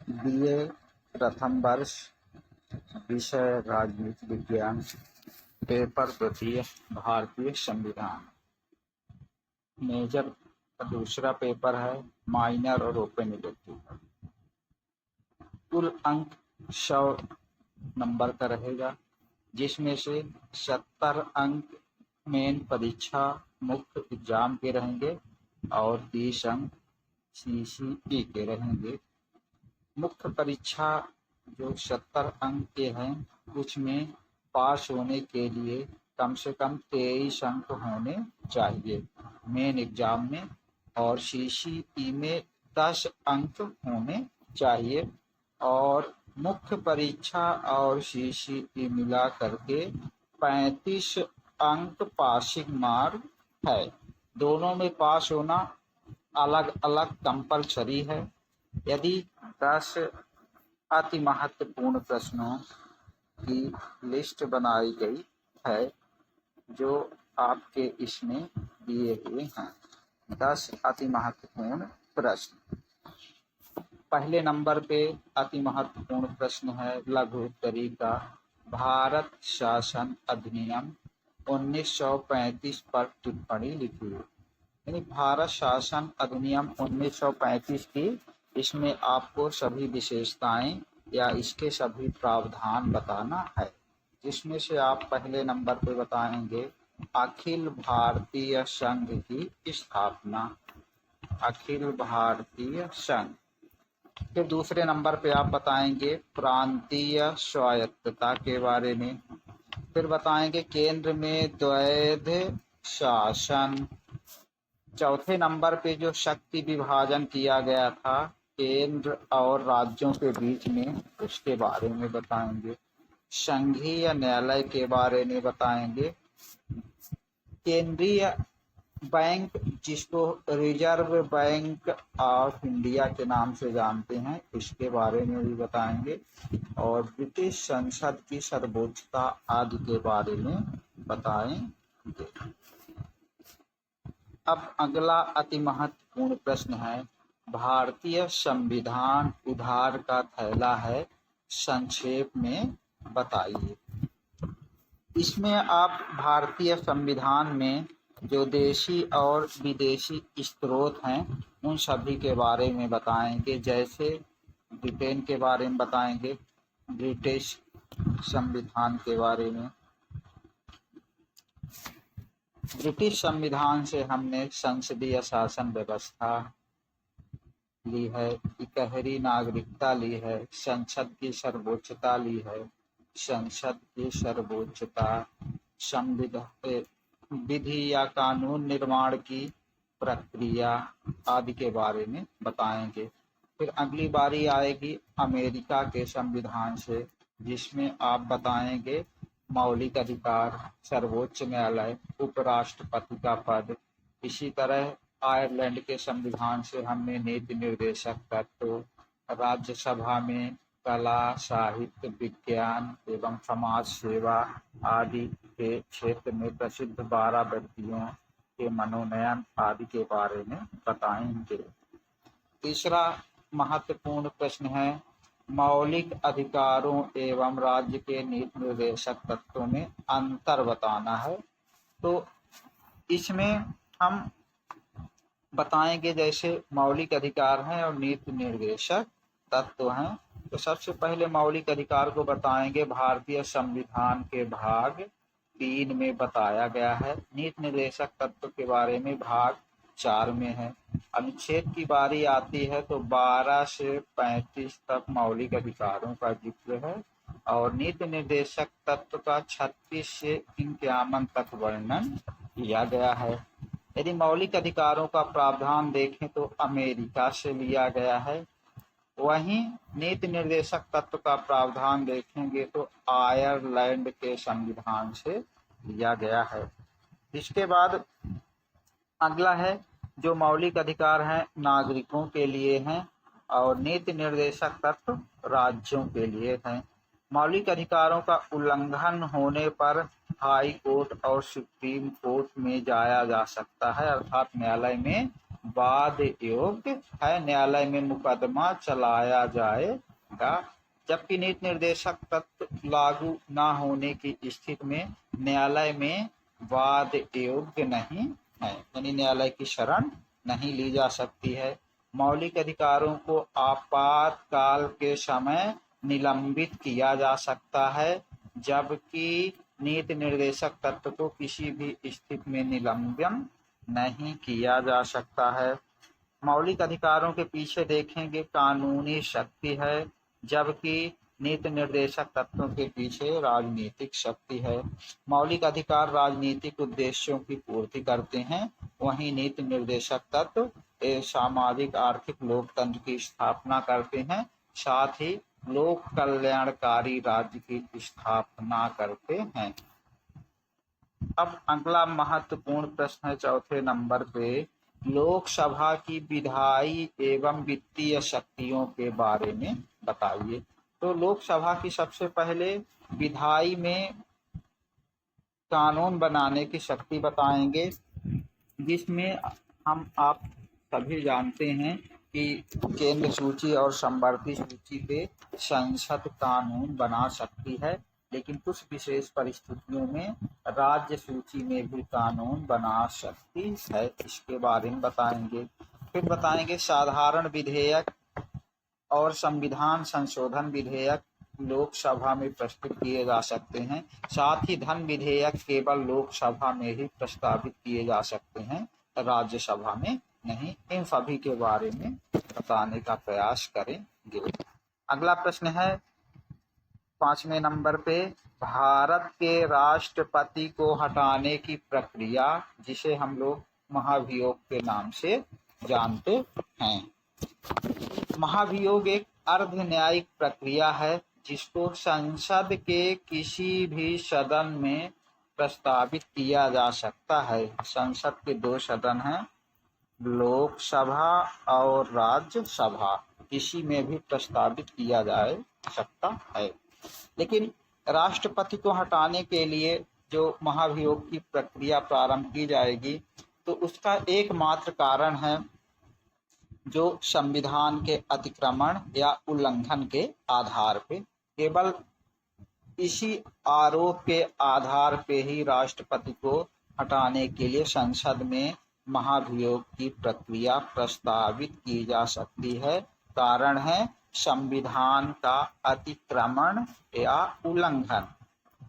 BA प्रथम वर्ष, विषय राजनीति विज्ञान, पेपर द्वितीय, भारतीय संविधान। मेजर का दूसरा पेपर है, माइनर और ओपन इलेक्टिव। कुल अंक 100 नंबर का रहेगा, जिसमें से 70 अंक मेन परीक्षा मुख्य एग्जाम के रहेंगे और 30 अंक CCE के रहेंगे। मुख्य परीक्षा जो 70 अंक के हैं, उसमें पास होने के लिए कम से कम 23 अंक होने चाहिए मेन एग्जाम में, और CCE में 10 अंक होने चाहिए। और मुख्य परीक्षा और CCE मिला करके 35 अंक पासिंग मार्क है। दोनों में पास होना अलग अलग कंपलसरी है। यदि 10 अति महत्वपूर्ण प्रश्नों की लिस्ट बनाई गई है जो आपके इसमें दिए हुए हैं, 10 अति महत्वपूर्ण प्रश्न। पहले नंबर पे अति महत्वपूर्ण प्रश्न है लघु उत्तरी का, भारत शासन अधिनियम 1935 पर टिप्पणी लिखिए। यानी भारत शासन अधिनियम 1935 की, इसमें आपको सभी विशेषताएं या इसके सभी प्रावधान बताना है, जिसमें से आप पहले नंबर पे बताएंगे अखिल भारतीय संघ की स्थापना, अखिल भारतीय संघ। फिर दूसरे नंबर पे आप बताएंगे प्रांतीय स्वायत्तता के बारे में। फिर बताएंगे केंद्र में द्वैध शासन। चौथे नंबर पे जो शक्ति विभाजन किया गया था केंद्र और राज्यों के बीच में, उसके बारे में बताएंगे। संघीय न्यायालय के बारे में बताएंगे। केंद्रीय बैंक, जिसको रिजर्व बैंक ऑफ इंडिया के नाम से जानते हैं, इसके बारे में भी बताएंगे। और ब्रिटिश संसद की सर्वोच्चता आदि के बारे में बताएंगे। अब अगला अति महत्वपूर्ण प्रश्न है, भारतीय संविधान उधार का थैला है, संक्षेप में बताइए। इसमें आप भारतीय संविधान में जो देशी और विदेशी स्रोत हैं उन सभी के बारे में बताएंगे। जैसे ब्रिटेन के बारे में बताएंगे, ब्रिटिश संविधान के बारे में। ब्रिटिश संविधान से हमने संसदीय शासन व्यवस्था ली है, इकहरी नागरिकता ली है, संसद की सर्वोच्चता ली है, संसद की सर्वोच्चता, संविधान, विधि या कानून निर्माण की प्रक्रिया आदि के बारे में बताएंगे। फिर अगली बारी आएगी अमेरिका के संविधान से, जिसमें आप बताएंगे मौलिक अधिकार, सर्वोच्च न्यायालय, उपराष्ट्रपति का पद। इसी तरह आयरलैंड के संविधान से हमने नीति निर्देशक तत्व, राज्यसभा में कला, साहित्य, विज्ञान एवं समाज सेवा आदि के क्षेत्र में प्रसिद्ध 12 व्यक्तियों के मनोनयन आदि के बारे में बताएंगे। तीसरा महत्वपूर्ण प्रश्न है मौलिक अधिकारों एवं राज्य के नीति निर्देशक तत्वों में अंतर बताना है। तो इसमें हम बताएंगे जैसे मौलिक अधिकार हैं और नीति निर्देशक तत्व हैं। तो सबसे पहले मौलिक अधिकार को बताएंगे, भारतीय संविधान के भाग 3 में बताया गया है। नीति निर्देशक तत्व के बारे में भाग 4 में है। अनुच्छेद की बारी आती है तो 12 से 35 तक मौलिक अधिकारों का जिक्र है और नीति निर्देशक तत्व का 36 से 51 तक वर्णन किया गया है। यदि मौलिक अधिकारों का प्रावधान देखें तो अमेरिका से लिया गया है, वहीं नीति निर्देशक तत्व का प्रावधान देखेंगे तो आयरलैंड के संविधान से लिया गया है। इसके बाद अगला है जो मौलिक अधिकार हैं नागरिकों के लिए हैं और नीति निर्देशक तत्व राज्यों के लिए हैं। मौलिक अधिकारों का उल्लंघन होने पर हाई कोर्ट और सुप्रीम कोर्ट में जाया जा सकता है, अर्थात न्यायालय में वाद योग्य है, न्यायालय में मुकदमा चलाया जाएगा। जबकि नीति निर्देशक तत्व लागू न होने की स्थिति में न्यायालय में वाद योग्य नहीं है, यानी न्यायालय की शरण नहीं ली जा सकती है। मौलिक अधिकारों को आपातकाल के समय निलंबित किया जा सकता है, जबकि नीति निर्देशक तत्व को किसी भी स्थिति में निलंबन नहीं किया जा सकता है। मौलिक अधिकारों के पीछे देखेंगे कानूनी शक्ति है, जबकि नीति निर्देशक तत्वों के पीछे राजनीतिक शक्ति है। मौलिक अधिकार राजनीतिक उद्देश्यों की पूर्ति करते हैं, वहीं नीति निर्देशक तत्व सामाजिक आर्थिक लोकतंत्र की स्थापना करते हैं, साथ ही लोक कल्याणकारी राज्य की स्थापना करते हैं। अब अगला महत्वपूर्ण प्रश्न है चौथे नंबर पे, लोकसभा की विधायी एवं वित्तीय शक्तियों के बारे में बताइए। तो लोकसभा की सबसे पहले विधायी में कानून बनाने की शक्ति बताएंगे, जिसमें हम आप सभी जानते हैं कि केंद्र सूची और समवर्ती सूची पे संसद कानून बना सकती है, लेकिन कुछ विशेष परिस्थितियों में राज्य सूची में भी कानून बना सकती है, इसके बारे में बताएंगे। फिर बताएंगे साधारण विधेयक और संविधान संशोधन विधेयक लोकसभा में प्रस्तुत किए जा सकते हैं, साथ ही धन विधेयक केवल लोकसभा में ही प्रस्तावित किए जा सकते हैं, राज्यसभा में नहीं। इन सभी के बारे में बताने का प्रयास करेंगे। अगला प्रश्न है 5वें नंबर पे, भारत के राष्ट्रपति को हटाने की प्रक्रिया, जिसे हम लोग महाभियोग के नाम से जानते हैं। महाभियोग एक अर्ध न्यायिक प्रक्रिया है, जिसको संसद के किसी भी सदन में प्रस्तावित किया जा सकता है। संसद के 2 सदन हैं, लोकसभा और राज्यसभा, किसी में भी प्रस्तावित किया जा सकता है। लेकिन राष्ट्रपति को हटाने के लिए जो महाभियोग की प्रक्रिया प्रारंभ की जाएगी, तो उसका एकमात्र कारण है जो संविधान के अतिक्रमण या उल्लंघन के आधार पे, केवल इसी आरोप के आधार पे ही राष्ट्रपति को हटाने के लिए संसद में महाभियोग की प्रक्रिया प्रस्तावित की जा सकती है। कारण है संविधान का अतिक्रमण या उल्लंघन।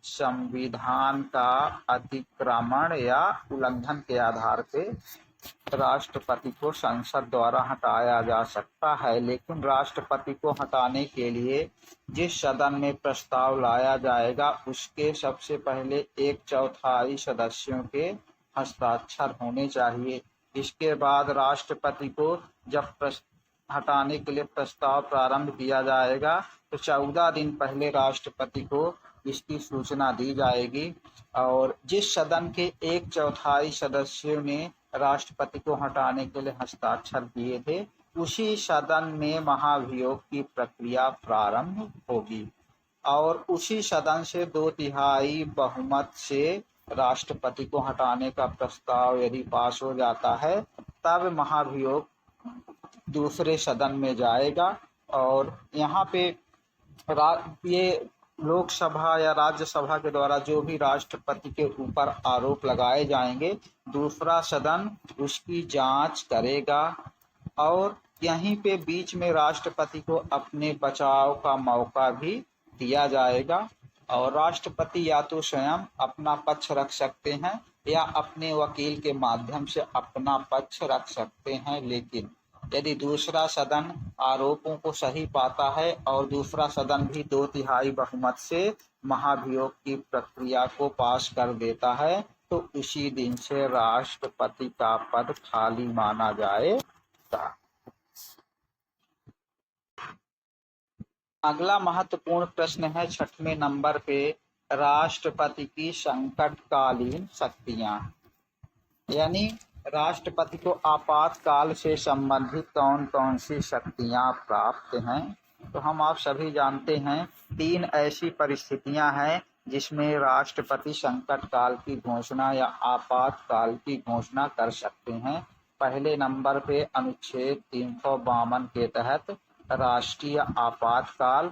संविधान का अतिक्रमण या उल्लंघन के आधार पे राष्ट्रपति को संसद द्वारा हटाया जा सकता है, लेकिन राष्ट्रपति को हटाने के लिए जिस सदन में प्रस्ताव लाया जाएगा, उसके सबसे पहले 1/4 सदस्यों के हस्ताक्षर होने चाहिए। इसके बाद राष्ट्रपति को जब हटाने के लिए प्रस्ताव प्रारंभ किया जाएगा, तो 14 दिन पहले राष्ट्रपति को इसकी सूचना दी जाएगी, और जिस सदन के 1/4 सदस्यों ने राष्ट्रपति को हटाने के लिए हस्ताक्षर किए थे, उसी सदन में महाभियोग की प्रक्रिया प्रारंभ होगी, और उसी सदन से 2/3 बहुमत से राष्ट्रपति को हटाने का प्रस्ताव यदि पास हो जाता है, तब महाभियोग दूसरे सदन में जाएगा। और यहाँ पे ये लोकसभा या राज्यसभा के द्वारा जो भी राष्ट्रपति के ऊपर आरोप लगाए जाएंगे, दूसरा सदन उसकी जांच करेगा, और यहीं पे बीच में राष्ट्रपति को अपने बचाव का मौका भी दिया जाएगा, और राष्ट्रपति या तो स्वयं अपना पक्ष रख सकते हैं या अपने वकील के माध्यम से अपना पक्ष रख सकते हैं। लेकिन यदि दूसरा सदन आरोपों को सही पाता है और दूसरा सदन भी 2/3 बहुमत से महाभियोग की प्रक्रिया को पास कर देता है, तो उसी दिन से राष्ट्रपति का पद खाली माना जाएगा। अगला महत्वपूर्ण प्रश्न है 6वें नंबर पे, राष्ट्रपति की संकटकालीन शक्तियां, यानी राष्ट्रपति को आपातकाल से संबंधित कौन कौन सी शक्तियां प्राप्त हैं। तो हम आप सभी जानते हैं 3 ऐसी परिस्थितियां हैं जिसमें राष्ट्रपति संकट काल की घोषणा या आपातकाल की घोषणा कर सकते हैं। पहले नंबर पे अनुच्छेद 352 के तहत राष्ट्रीय आपातकाल।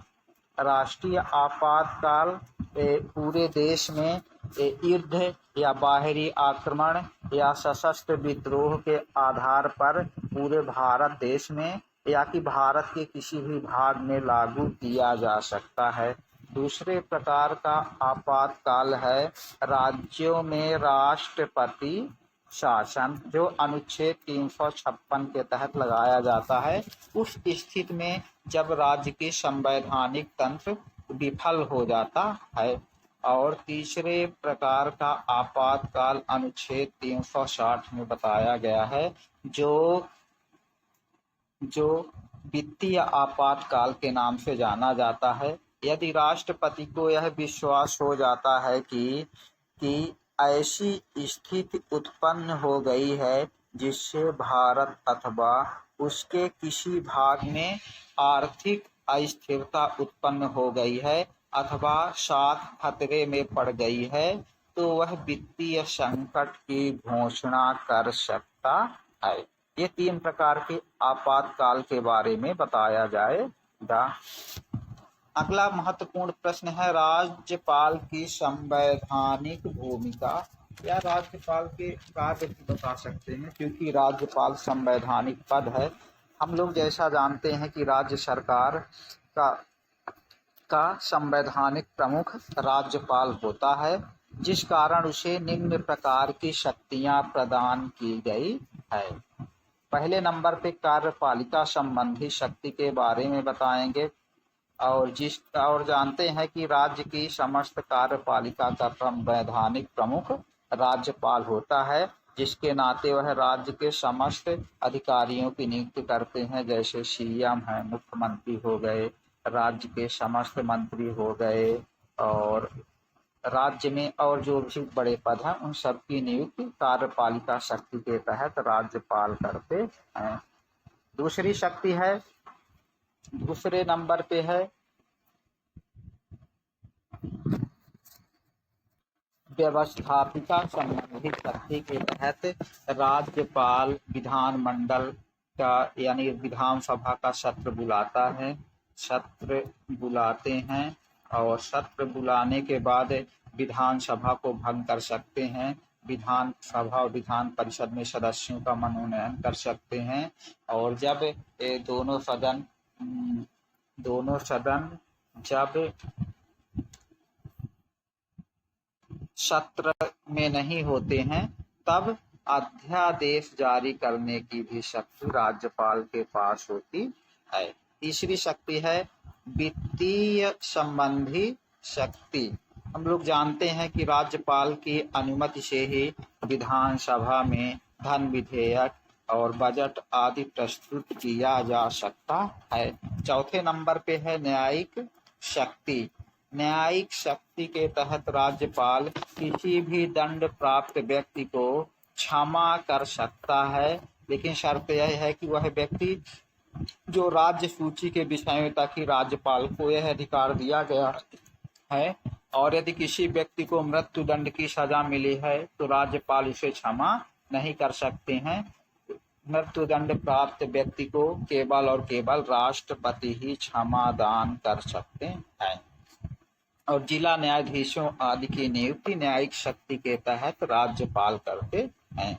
राष्ट्रीय आपातकाल पूरे देश में युद्ध या बाहरी आक्रमण या सशस्त्र विद्रोह के आधार पर पूरे भारत देश में या कि भारत के किसी भी भाग में लागू किया जा सकता है। दूसरे प्रकार का आपातकाल है राज्यों में राष्ट्रपति शासन, जो अनुच्छेद 356 के तहत लगाया जाता है उस स्थिति में जब राज्य के संवैधानिक तंत्र विफल हो जाता है। और तीसरे प्रकार का आपातकाल अनुच्छेद 360 में बताया गया है, जो वित्तीय आपातकाल के नाम से जाना जाता है। यदि राष्ट्रपति को यह विश्वास हो जाता है कि ऐसी स्थिति उत्पन्न हो गई है जिससे भारत अथवा उसके किसी भाग में आर्थिक अस्थिरता उत्पन्न हो गई है अथवा साख खतरे में पड़ गई है, तो वह वित्तीय संकट की घोषणा कर सकता है। ये 3 प्रकार के आपातकाल के बारे में बताया जाएगा। अगला महत्वपूर्ण प्रश्न है राज्यपाल की संवैधानिक भूमिका। या राज्यपाल के कार्य भी बता सकते हैं, क्योंकि राज्यपाल संवैधानिक पद है। हम लोग जैसा जानते हैं कि राज्य सरकार का संवैधानिक प्रमुख राज्यपाल होता है, जिस कारण उसे निम्न प्रकार की शक्तियां प्रदान की गई है। पहले नंबर पे कार्यपालिका संबंधी शक्ति के बारे में बताएंगे और जानते हैं कि राज्य की समस्त कार्यपालिका का संवैधानिक प्रमुख राज्यपाल होता है, जिसके नाते वह राज्य के समस्त अधिकारियों की नियुक्ति करते हैं, जैसे सीएम है, मुख्यमंत्री हो गए, राज्य के समस्त मंत्री हो गए, और राज्य में और जो भी बड़े पद हैं उन सब की नियुक्ति कार्यपालिका शक्ति के तहत राज्यपाल करते हैं। दूसरी शक्ति है, दूसरे नंबर पे है व्यवस्थापिका संबंधी शक्ति के तहत राज्यपाल विधानमंडल का यानी विधानसभा का सत्र बुलाते हैं और सत्र बुलाने के बाद विधानसभा को भंग कर सकते हैं। विधानसभा और विधान परिषद में सदस्यों का मनोनयन कर सकते हैं, और जब दोनों सदन जब सत्र में नहीं होते हैं तब अध्यादेश जारी करने की भी शक्ति राज्यपाल के पास होती है। तीसरी शक्ति है वित्तीय संबंधी शक्ति। हम लोग जानते हैं कि राज्यपाल की अनुमति से ही विधानसभा में धन विधेयक और बजट आदि प्रस्तुत किया जा सकता है। चौथे नंबर पे है न्यायिक शक्ति। न्यायिक शक्ति के तहत राज्यपाल किसी भी दंड प्राप्त व्यक्ति को क्षमा कर सकता है, लेकिन शर्त यह है कि वह व्यक्ति जो राज्य सूची के विषय में तक ही राज्यपाल को यह अधिकार दिया गया है, और यदि किसी व्यक्ति को मृत्यु दंड की सजा मिली है तो राज्यपाल उसे क्षमा नहीं कर सकते हैं। मृत्यु दंड प्राप्त व्यक्ति को केवल और केवल राष्ट्रपति ही क्षमा दान कर सकते हैं। और जिला न्यायाधीशों आदि की नियुक्ति न्यायिक शक्ति के तहत राज्यपाल करते हैं।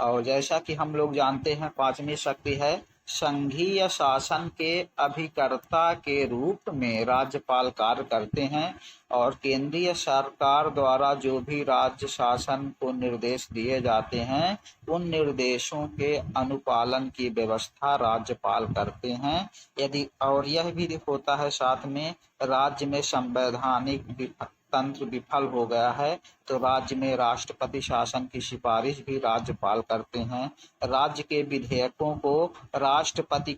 और जैसा कि हम लोग जानते हैं, पांचवी शक्ति है संघीय शासन के अभिकर्ता के रूप में राज्यपाल कार्य करते हैं, और केंद्रीय सरकार द्वारा जो भी राज्य शासन को निर्देश दिए जाते हैं उन निर्देशों के अनुपालन की व्यवस्था राज्यपाल करते हैं। यदि और यह भी होता है साथ में, राज्य में संवैधानिक तंत्र विफल हो गया है तो राज्य में राष्ट्रपति शासन की सिफारिश भी राज्यपाल करते हैं। राज्य के विधेयकों को राष्ट्रपति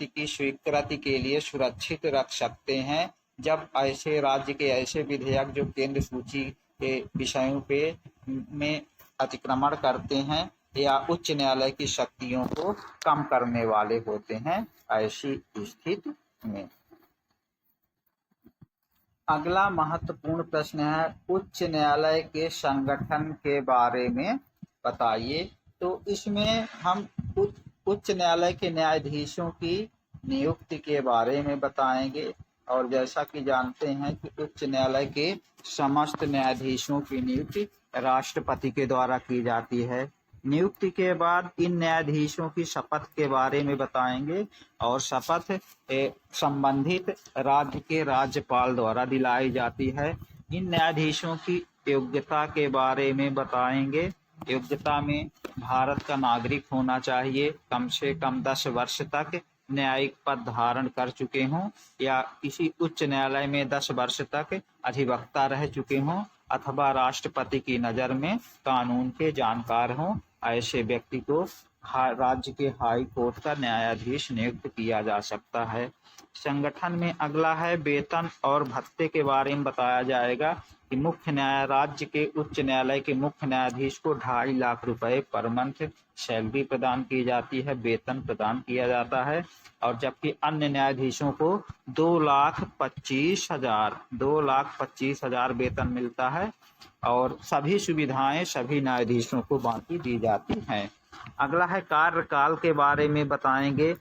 की स्वीकृति के लिए सुरक्षित रख सकते हैं, जब ऐसे राज्य के ऐसे विधेयक जो केंद्र सूची के विषयों पे में अतिक्रमण करते हैं या उच्च न्यायालय की शक्तियों को कम करने वाले होते हैं, ऐसी स्थिति में। अगला महत्वपूर्ण प्रश्न है उच्च न्यायालय के संगठन के बारे में बताइए। तो इसमें हम उच्च न्यायालय के न्यायाधीशों की नियुक्ति के बारे में बताएंगे। और जैसा कि जानते हैं कि उच्च न्यायालय के समस्त न्यायाधीशों की नियुक्ति राष्ट्रपति के द्वारा की जाती है। नियुक्ति के बाद इन न्यायाधीशों की शपथ के बारे में बताएंगे और शपथ संबंधित राज्य के राज्यपाल द्वारा दिलाई जाती है। इन न्यायाधीशों की योग्यता के बारे में बताएंगे। योग्यता में भारत का नागरिक होना चाहिए, कम से कम 10 वर्ष तक न्यायिक पद धारण कर चुके हों या किसी उच्च न्यायालय में 10 वर्ष तक अधिवक्ता रह चुके हों अथवा राष्ट्रपति की नज़र में कानून के जानकार हों। ऐसे व्यक्ति को राज्य के हाई कोर्ट का न्यायाधीश नियुक्त किया जा सकता है। संगठन में अगला है वेतन और भत्ते के बारे में बताया जाएगा कि मुख्य राज्य के उच्च न्यायालय के मुख्य न्यायाधीश को 2.5 लाख रुपए पर मंथ सैलरी प्रदान की जाती है, वेतन प्रदान किया जाता है। और जबकि अन्य न्यायाधीशों को 2,25,000 वेतन मिलता है और सभी सुविधाएं सभी न्यायाधीशों को बाकी दी जाती हैं। अगला है कार्यकाल के बारे में बताएंगे।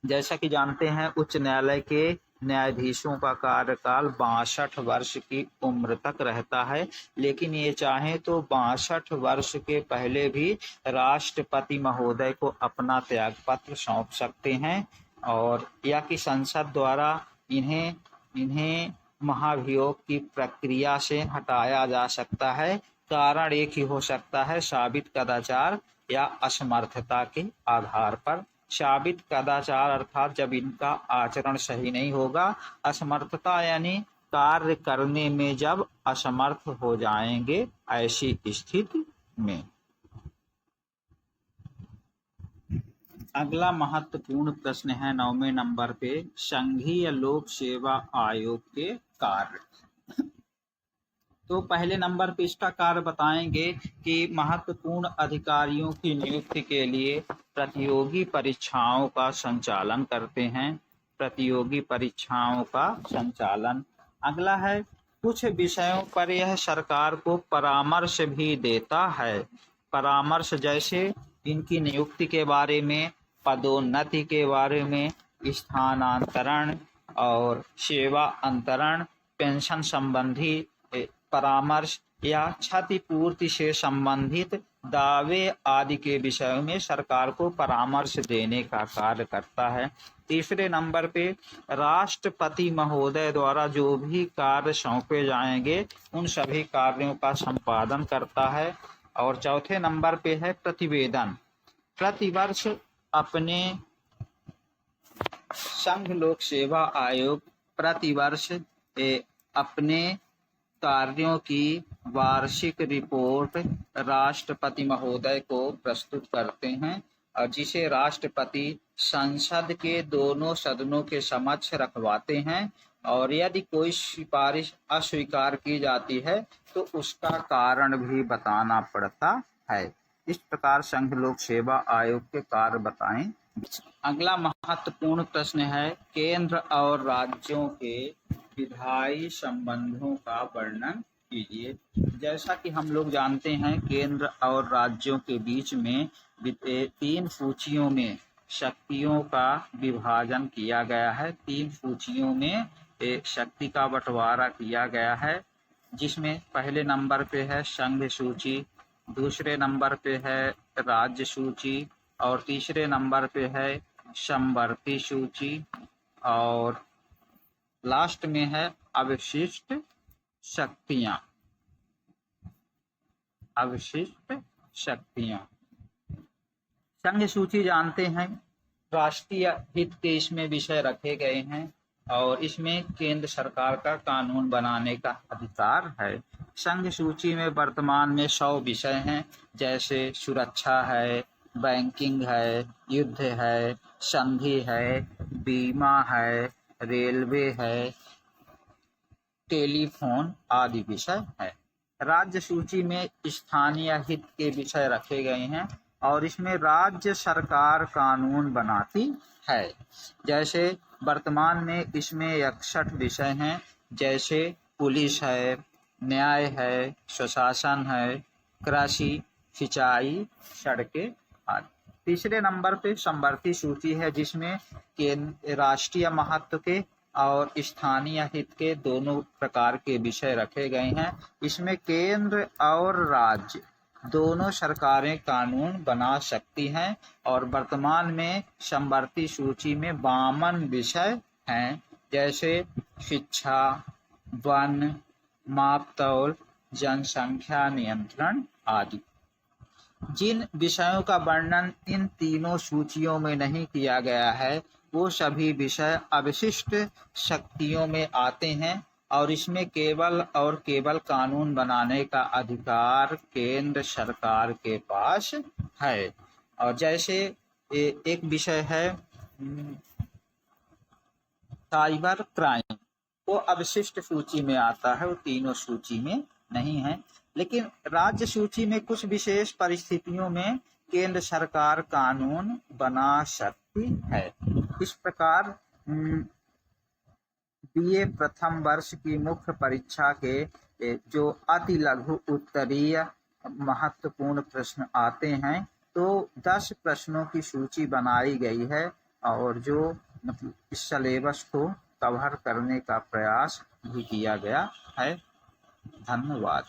जैसा कि जानते हैं उच्च न्यायालय के न्यायाधीशों का कार्यकाल 62 वर्ष की उम्र तक रहता है, लेकिन ये चाहें तो 62 वर्ष के पहले भी राष्ट्रपति महोदय को अपना त्यागपत्र सौंप सकते हैं और या कि संसद द्वारा इन्हें महाभियोग की प्रक्रिया से हटाया जा सकता है। कारण एक ही हो सकता है, साबित कदाचार या असमर्थता के आधार पर। साबित कदाचार अर्थात जब इनका आचरण सही नहीं होगा, असमर्थता यानी कार्य करने में जब असमर्थ हो जाएंगे ऐसी स्थिति में। अगला महत्वपूर्ण प्रश्न है 9वें नंबर पे, संघीय लोक सेवा आयोग के कार्य। तो पहले नंबर पे इसका कार्य बताएंगे कि महत्वपूर्ण अधिकारियों की नियुक्ति के लिए प्रतियोगी परीक्षाओं का संचालन करते हैं। प्रतियोगी परीक्षाओं का संचालन। अगला है कुछ विषयों पर यह सरकार को परामर्श भी देता है। परामर्श जैसे इनकी नियुक्ति के बारे में, पदोन्नति के बारे में, स्थानांतरण और सेवा अंतरण, पेंशन संबंधी परामर्श या क्षतिपूर्ति से संबंधित दावे आदि के विषय में सरकार को परामर्श देने का कार्य करता है। तीसरे नंबर पे राष्ट्रपति महोदय द्वारा जो भी कार्य सौंपे जाएंगे उन सभी कार्यों का संपादन करता है। और चौथे नंबर पे है प्रतिवेदन। प्रतिवर्ष अपने संघ लोक सेवा आयोग प्रतिवर्ष अपने कार्यों की वार्षिक रिपोर्ट राष्ट्रपति महोदय को प्रस्तुत करते हैं और जिसे राष्ट्रपति संसद के दोनों सदनों के समक्ष रखवाते हैं और यदि कोई सिफारिश अस्वीकार की जाती है तो उसका कारण भी बताना पड़ता है। इस प्रकार संघ लोक सेवा आयोग के कार्य बताएं। अगला महत्वपूर्ण प्रश्न है केंद्र और राज्यों के विधायी संबंधों का वर्णन कीजिए। जैसा कि हम लोग जानते हैं केंद्र और राज्यों के बीच में 3 सूचियों में शक्तियों का विभाजन किया गया है। 3 सूचियों में एक शक्ति का बंटवारा किया गया है, जिसमें पहले नंबर पे है संघ सूची, दूसरे नंबर पे है राज्य सूची और तीसरे नंबर पे है समवर्ती सूची और लास्ट में है अवशिष्ट शक्तियां। अवशिष्ट शक्तियां। संघ सूची जानते हैं राष्ट्रीय हित के इसमें विषय रखे गए हैं और इसमें केंद्र सरकार का कानून बनाने का अधिकार है। संघ सूची में वर्तमान में 100 विषय हैं, जैसे सुरक्षा है, बैंकिंग है, युद्ध है, संधि है, बीमा है, रेलवे है, टेलीफोन आदि विषय है। राज्य सूची में स्थानीय हित के विषय रखे गए हैं और इसमें राज्य सरकार कानून बनाती है। जैसे वर्तमान में इसमें 61 विषय हैं, जैसे पुलिस है, न्याय है, स्वशासन है, कृषि, सिंचाई, सड़कें आदि। तीसरे नंबर पे समवर्ती सूची है, जिसमें राष्ट्रीय महत्व के और स्थानीय हित के दोनों प्रकार के विषय रखे गए हैं। इसमें केंद्र और राज्य दोनों सरकारें कानून बना सकती हैं और वर्तमान में समवर्ती सूची में 52 विषय हैं, जैसे शिक्षा, वन, मापतौल, जनसंख्या नियंत्रण आदि। जिन विषयों का वर्णन इन तीनों सूचियों में नहीं किया गया है, वो सभी विषय अवशिष्ट शक्तियों में आते हैं और इसमें केवल और केवल कानून बनाने का अधिकार केंद्र सरकार के पास है। और जैसे एक विषय है साइबर क्राइम, वो अवशिष्ट सूची में आता है, वो तीनों सूची में नहीं है। लेकिन राज्य सूची में कुछ विशेष परिस्थितियों में केंद्र सरकार कानून बना सकती है। इस प्रकार बीए प्रथम वर्ष की मुख्य परीक्षा के जो अति लघु उत्तरीय महत्वपूर्ण प्रश्न आते हैं, तो 10 प्रश्नों की सूची बनाई गई है और जो मतलब इस सिलेबस को कवर करने का प्रयास भी किया गया है। धन्यवाद।